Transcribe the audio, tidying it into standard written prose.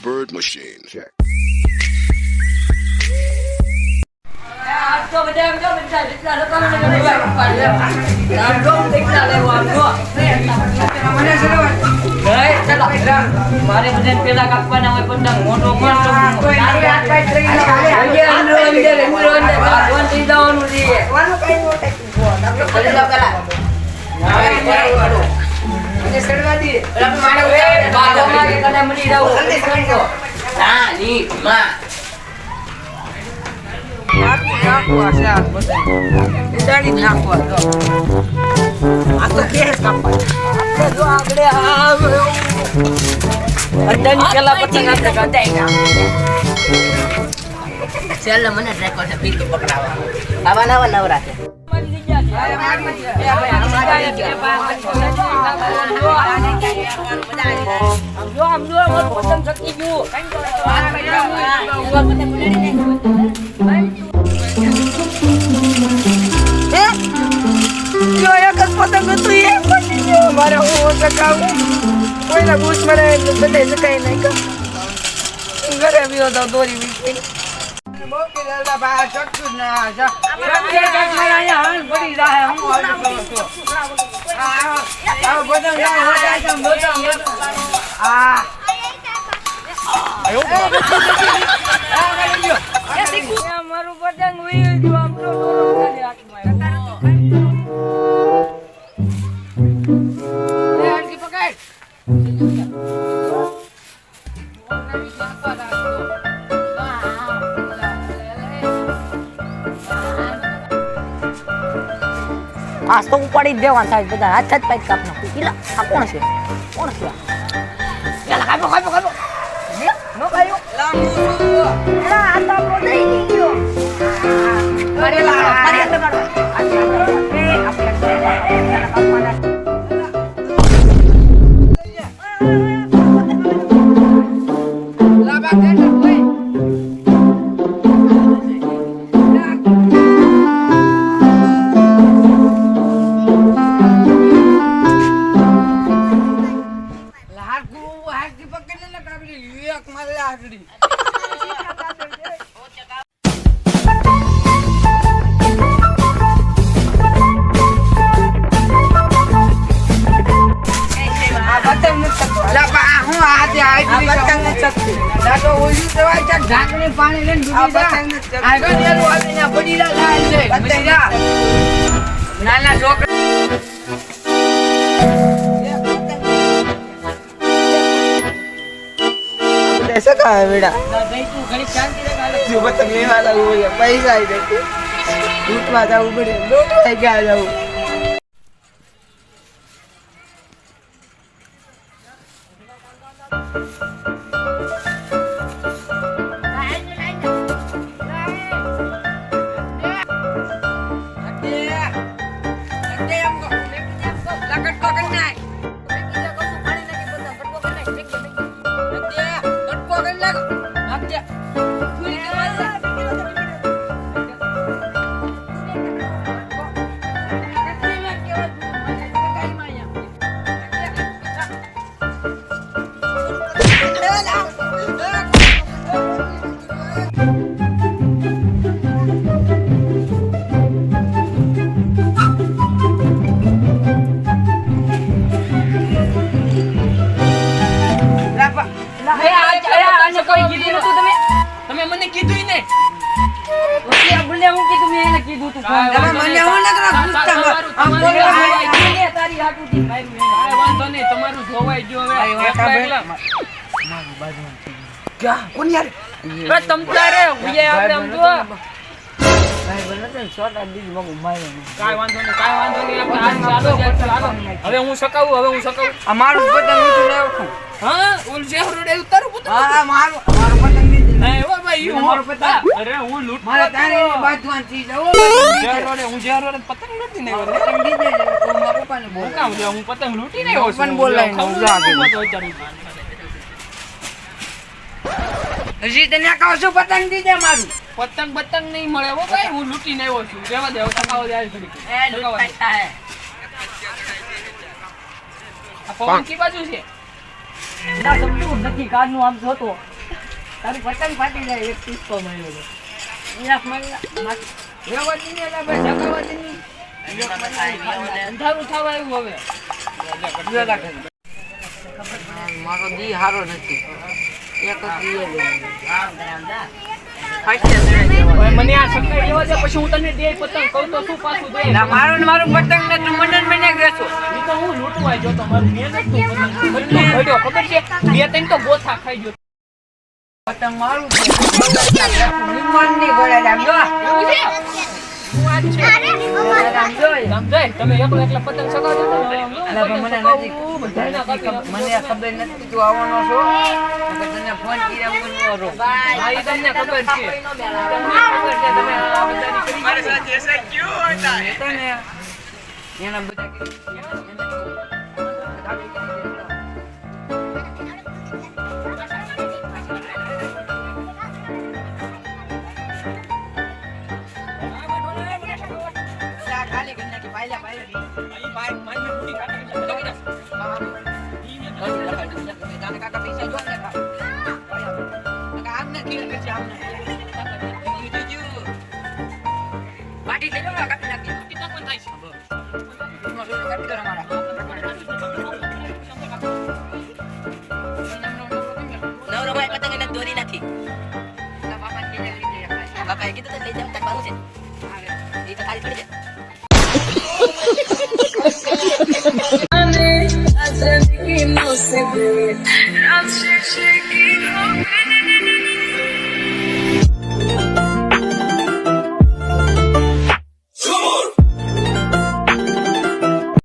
bird machine. Check. તો બધા એમ જો બધા જેટલા લોકો મને પાડે આમ જો દેખતા લેવો આમ જો મને ચલો મારે બધાને પેલા કાપવાના હોય પતંગ મોટો મોટો કોઈ હાથ કાઈ ટ્રેન આવે અંદર ભગવાન થઈ જવાનું છે વાનું કઈ નોટે આપણે ખરીદા કરા મને સડવા દે આપણે મારે બાગોમાં કે કદા મળી રહો જલ્દી સડજો હા ની માં નાખવા છે આ બધું ઉડાડી નાખવા તો આ તો કે કાપવા આપણે જો આગળ અડની પેલા પતંગ આપણે કાઢાઈ ચાલ મને ટ્રેકો છે પીકી પકડાવા આવા નવા નવરા છે મારે હું સકાવું કોઈના ઘૂસ મારે બધે શકાય નહીં ઘરે આવ્યો તો દોરી વીકી બહુ કે દાદા બા ચટકું ના જા અહીંયા હાલ પડી જાય હું આ બધા ના હો જાય તો મોટા આ આયો મારું પતંગ ઉઈ જો આમ તો દોરો ખાલી હાથમાં આ તો ઉપાડી દેવાના થાય બધા હાથ જ પાઈક કાપ નાખું કિલા આ કોણ છે પેલા કાપો નો કાયો એલા આ તો આપણો નહીં ગયો મારે તો કાઢો પાણી લઈને નાના છોકરા ऐसा कहा है बेटा जो पतंग लेने वाला वो है पैसा ही देते लूटवा जाऊँ बड़े लोग लेके आ जाऊँ હવે હું સકાવું અમારું પતંગ ઊંચું લાવું હા ઓલ શેહરો દે ઉતારું પતંગ હા મારું પતંગ નહીં ઓ ભાઈ હું પતંગ અરે હું લૂટ મારે તારે બાંધવાન ચીજ ઓ શેહરો દે હું શેહરો દે પતંગ લૂટી નહીં ઓલે પતંગ દીજે હું મારા પપ્પાને બોલ કામ દે હું પતંગ લૂટી નહીં હું પણ બોલાય હું જાગે હજી તને કહું છું પતંગ દીજે મારું પતંગ બતંગ નહીં મળે હો ભાઈ હું લૂટી નહીં આવ્યો છું રેવા દે સકાવો દે ઘડી એ લૂટતા હે આ પવન કી બાજુ છે ના સમજવું નથી કારનું આમ જોતો તારી પતંગ ફાટી જાય એક ટીસ્કો માર્યો છે ઇનાફ મારી રેવતી ને લા ભાઈ જગાવતી ની અંધારું થવા આવ્યું હવે મારો દી હારો નથી એક જ દી મને આ સકાઈ લેવા દે પછી હું તને દે પતંગ કહું તો શું પાછું દે ના મારું પતંગ ને તું મને મને દેસો ઈ તો હું લૂંટવા જો તો મારું મહેનત તું પતંગ પડ્યો ખબર છે બે ત્રણ તો ગોથા ખાઈ ગયો પતંગ મારું છે નિમન ની ગોળે રાખજો એવું છે હું આજ છે સમજાય તમે એકલા પતંગ સગાવજો અલા મને નથી મને ખબર નથી તું આવવાનો છો તને ફોન કર્યા વગર નો ભાઈ તમને ખબર છે તમે આ બધાની કરી મારે સાથે એસા ક્યું હોતા હે તને એના બધા બાપા કીધું તો લઈ જાવ તક બારું છે એ તો ખાલી થોડી છે